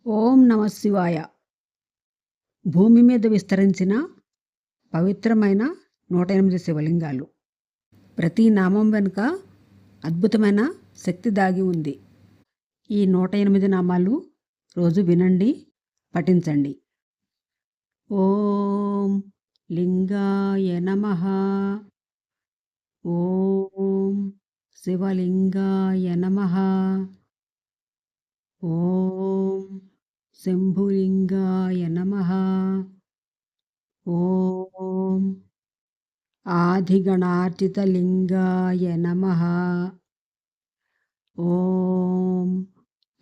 ఓం నమ శివాయ. భూమి మీద విస్తరించిన పవిత్రమైన 108 శివలింగాలు. ప్రతి నామం వెనుక అద్భుతమైన శక్తి దాగి ఉంది. ఈ 108 నామాలు రోజు వినండి, పఠించండి. ఓం లింగాయ నమః. ఓం శివలింగాయ నమః. ఓం శంభులింగాయ నమః. ఓం ఆదిగణార్చితలింగాయ నమః. ఓం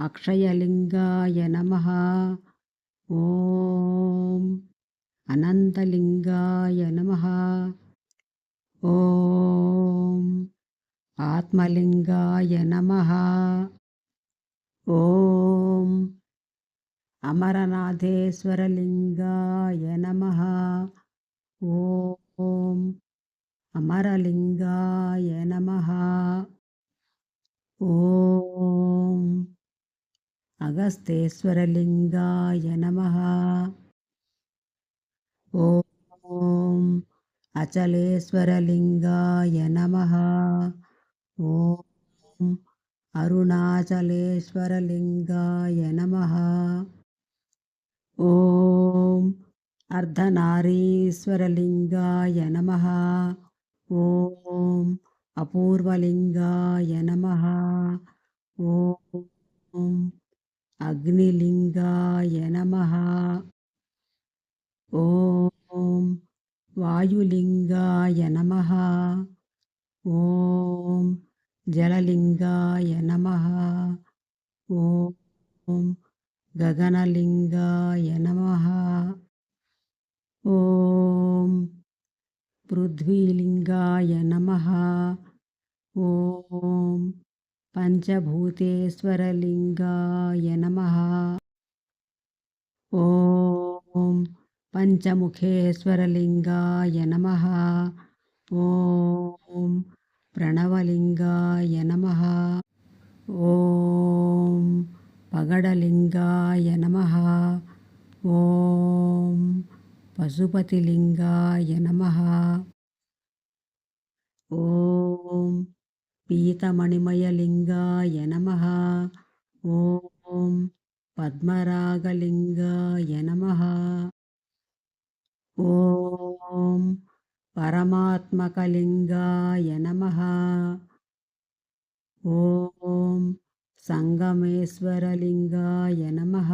అక్షయలింగాయ నమః. ఓం అనంతలింగాయ నమః. ఓం ఆత్మలింగాయ నమః. ఓం అమరనాథేశ్వరలింగాయ నమః. ఓం అమరలింగాయ నమః. ఓం అగస్తేశ్వరలింగాయ నమః. ఓం అచలేశ్వరలింగాయ నమః. ఓం అరుణాచలేశ్వరలింగాయ నమః. ఓం అర్ధనారీశ్వరలింగాయ నమః. ఓం అపూర్వలింగాయ నమః. ఓం అగ్నిలింగాయ నమః. ఓం వాయులింగాయ నమః. ఓం జలలింగాయ నమః. ఓం గగనలింగాయ నమః. ఓం పృథ్వీలింగాయ నమః. ఓం పంచభూతేశ్వరలింగాయ నమః. ఓం పంచముఖేశ్వరలింగాయ నమః. ఓం ప్రణవలింగాయ నమః. ఓం పగడలింగాయ నమః. ఓం పశుపతిలింగాయ నమః. ఓం పీతమణిమయలింగాయ నమః. ఓం పద్మరాగలింగాయ నమః. ఓం పరమాత్మకలింగాయ నమః. ఓం సంగమేశ్వరలింగాయ నమః.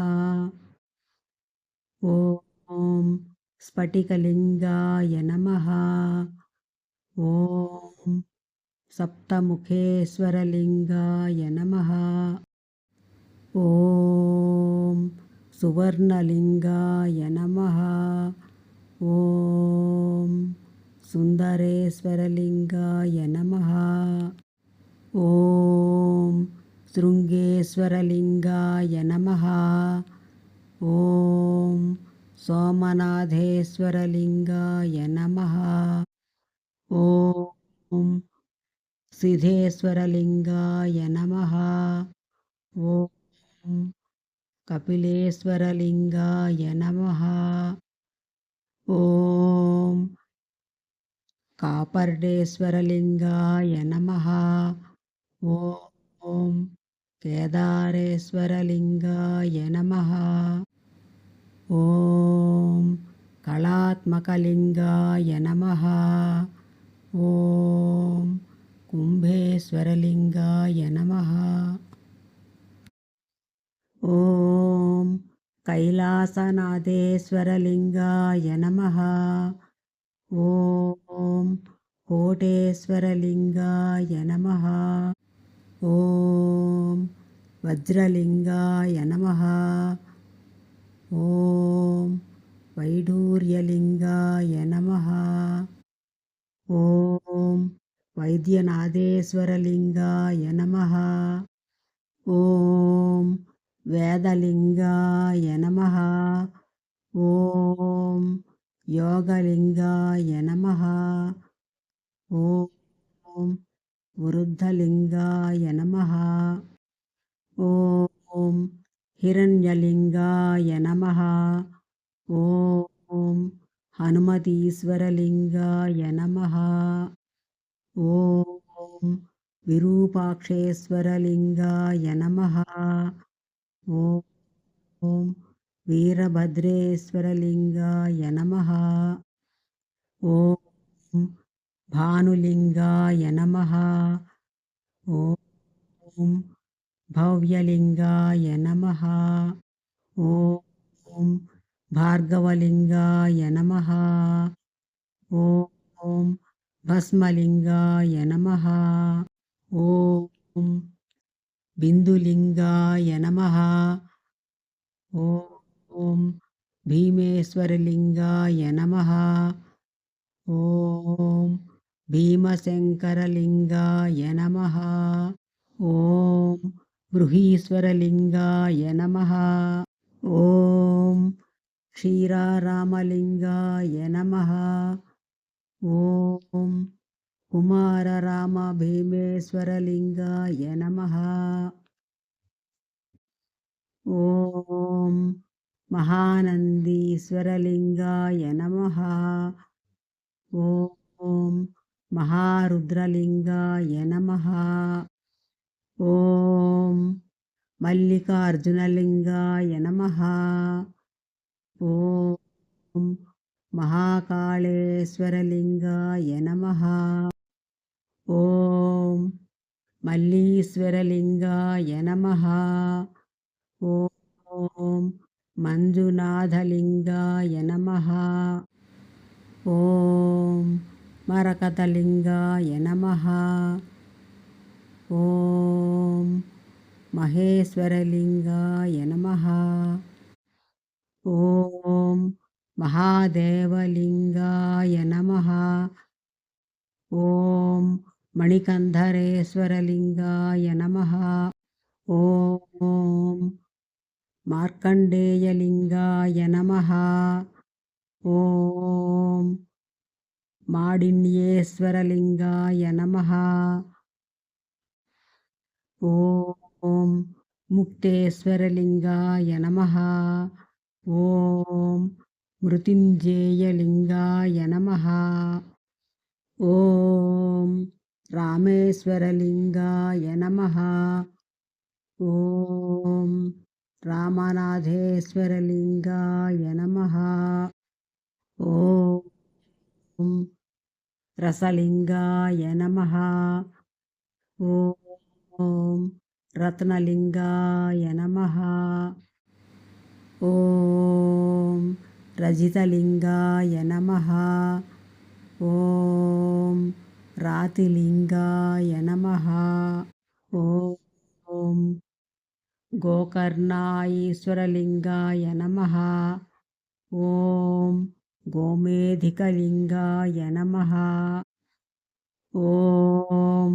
ఓం స్ఫటికలింగాయ నమః. ఓం సప్తముఖేశ్వరలింగాయ నమః. ఓం సువర్ణలింగాయ నమః. ఓం సుందరేశ్వరలింగాయ నమః. ఓం శృంగేశ్వరలింగాయ నమః. ఓం సోమనాథేశ్వరలింగాయ నమః. ఓం సిద్ధేశ్వరలింగాయ నమః. ఓం కపిలేశ్వరలింగాయ నమః. ఓం కాపర్డేశ్వరలింగాయ నమః. ఓం కేదారేశ్వరలింగాయ నమః. ఓం కళాత్మకలింగాయ నమః. ఓం కుంభేశ్వరలింగాయ నమః. ఓం కైలాసనాథేశ్వరలింగాయ నమః. ఓం కోటేశ్వరలింగాయ నమః. ఓం వజ్రలింగాయ నమః. ఓం వైఢూర్యలింగాయ నమః. ఓం వైద్యనాథేశ్వరలింగాయ నమః. ఓం వేదలింగాయ నమః. ఓం యోగలింగాయ నమః. ఓం వృద్ధలింగాయ నమః. ఓం हिरण्यलिङ्गाय नमः। ॐ हनुमतीश्वरलिङ्गाय नमः। ॐ विरूपाक्षेश्वरलिङ्गाय नमः। ॐ वीरभद्रेश्वरलिङ्गाय नमः। ॐ भानुलिङ्गाय नमः। ॐ भव्यलिङ्गाय नमः। ॐ भार्गवलिङ्गाय नमः। ॐ भस्मलिङ्गाय नमः। ॐ बिन्दुलिङ्गाय नमः। ॐ भीमेश्वरलिङ्गाय नमः। ॐ भीमशङ्करलिङ्गाय नमः। ॐ बृहीश्वरलिङ्गाय नमः। ॐ क्षीरारामलिङ्गाय नमः। ॐ कुमाररामभीमेश्वरलिङ्गाय नमः। ॐ महानन्दीश्वरलिङ्गाय नमः। ॐ महारुद्रलिङ्गाय नमः। ॐ मल्लिकार्जुनलिङ्गाय नमः। ॐ महाकाळेश्वरलिङ्गाय नमः। ॐ मल्लीश्वरलिङ्गाय नमः। ॐ मञ्जुनाथलिङ्गाय नमः। ॐ मरकतलिङ्गाय नमः। ॐ महेश्वरलिङ्गाय नमः। ॐ महादेवलिङ्गाय नमः। ॐ मणिकन्धरेश्वरलिङ्गाय नमः। ॐ मार्कण्डेयलिङ्गाय नमः। ॐ माडिन्येश्वरलिङ्गाय नमः। ॐ मुक्तेश्वरलिङ्गाय नमः। ॐ मृत्युञ्जयलिङ्गाय नमः। ॐ रामेश्वरलिङ्गाय नमः। ॐ रामनाथेश्वरलिङ्गाय नमः। ॐ रसलिङ्गाय नमः। ॐ रत्नलिङ्गाय नमः। ॐ रजितलिङ्गाय नमः। ॐ रातिलिङ्गाय नमः। ॐ गोकर्णाईश्वरलिङ्गाय नमः। ॐ गोमेधिकलिङ्गाय नमः। ॐ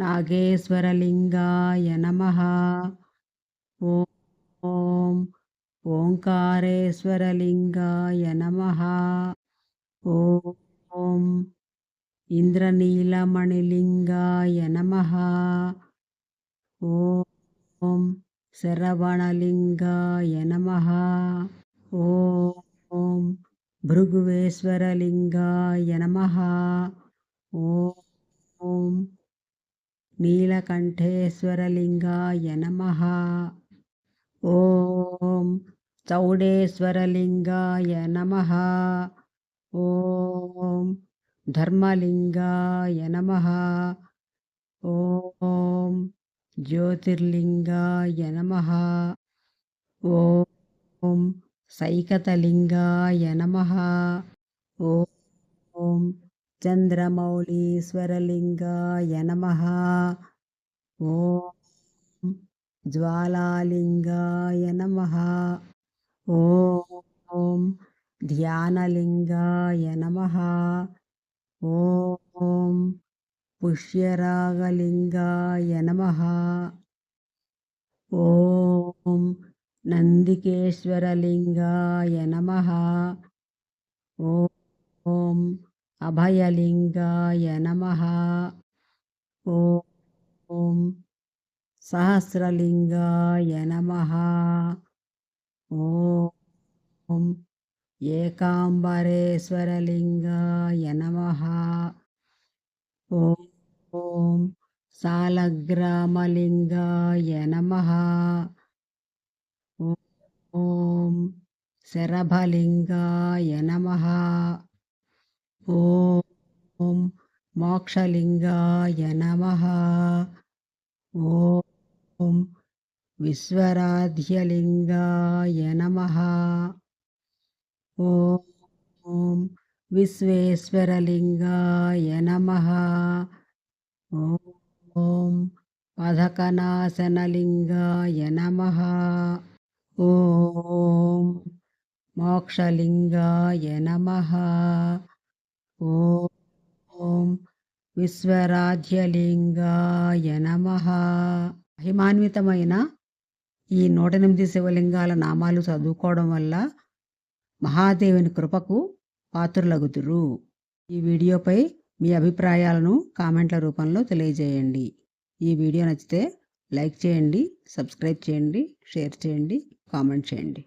नागेश्वरलिङ्गाय नमः। ॐ ओङ्कारेश्वरलिङ्गाय नमः। ॐ इन्द्रनीलमणिलिङ्गाय नमः। ॐ शरवणलिङ्गाय नमः। ॐ भृगुवेश्वरलिङ्गाय नमः। ॐ नीलकण्ठेश्वरलिङ्गाय नमः। ॐ चौडेश्वरलिङ्गाय नमः। ॐ धर्मलिङ्गाय नमः। ॐ ज्योतिर्लिङ्गाय नमः। ॐ सैकतलिङ्गाय नमः। ॐ चन्द्रमौळीश्वरलिङ्गाय नमः। ॐ ज्वालालिङ्गाय नमः। ॐ ध्यानलिङ्गाय नमः। ॐ पुष्यरागलिङ्गाय नमः। ॐ नन्दिकेश्वरलिङ्गाय नमः। ॐ अभयलिङ्गाय नमः। ॐ సహస్రలింగాయ నమః. ఓం ఏకాంబరేశ్వరలింగాయ నమః. ఓం సాలగ్రామలింగాయ నమః. ఓం శరభలింగాయ నమః. ఓం మోక్షలింగాయ నమః. ఓం విశ్వరాధ్యలింగాయ నమః. ఓం విశ్వేశ్వరలింగాయ నమః. ఓం పథకనాశనలింగాయ నమః. ఓం మోక్షలింగాయ నమః. ఓం విశ్వరాధ్యలింగాయ నమః. మహిమాన్వితమైన ఈ 108 శివలింగాల నామాలు చదువుకోవడం వల్ల మహాదేవుని కృపకు పాత్రులగుదురు. ఈ వీడియోపై మీ అభిప్రాయాలను కామెంట్ల రూపంలో తెలియజేయండి. ఈ వీడియో నచ్చితే లైక్ చేయండి, సబ్స్క్రైబ్ చేయండి, షేర్ చేయండి, కామెంట్ చేయండి.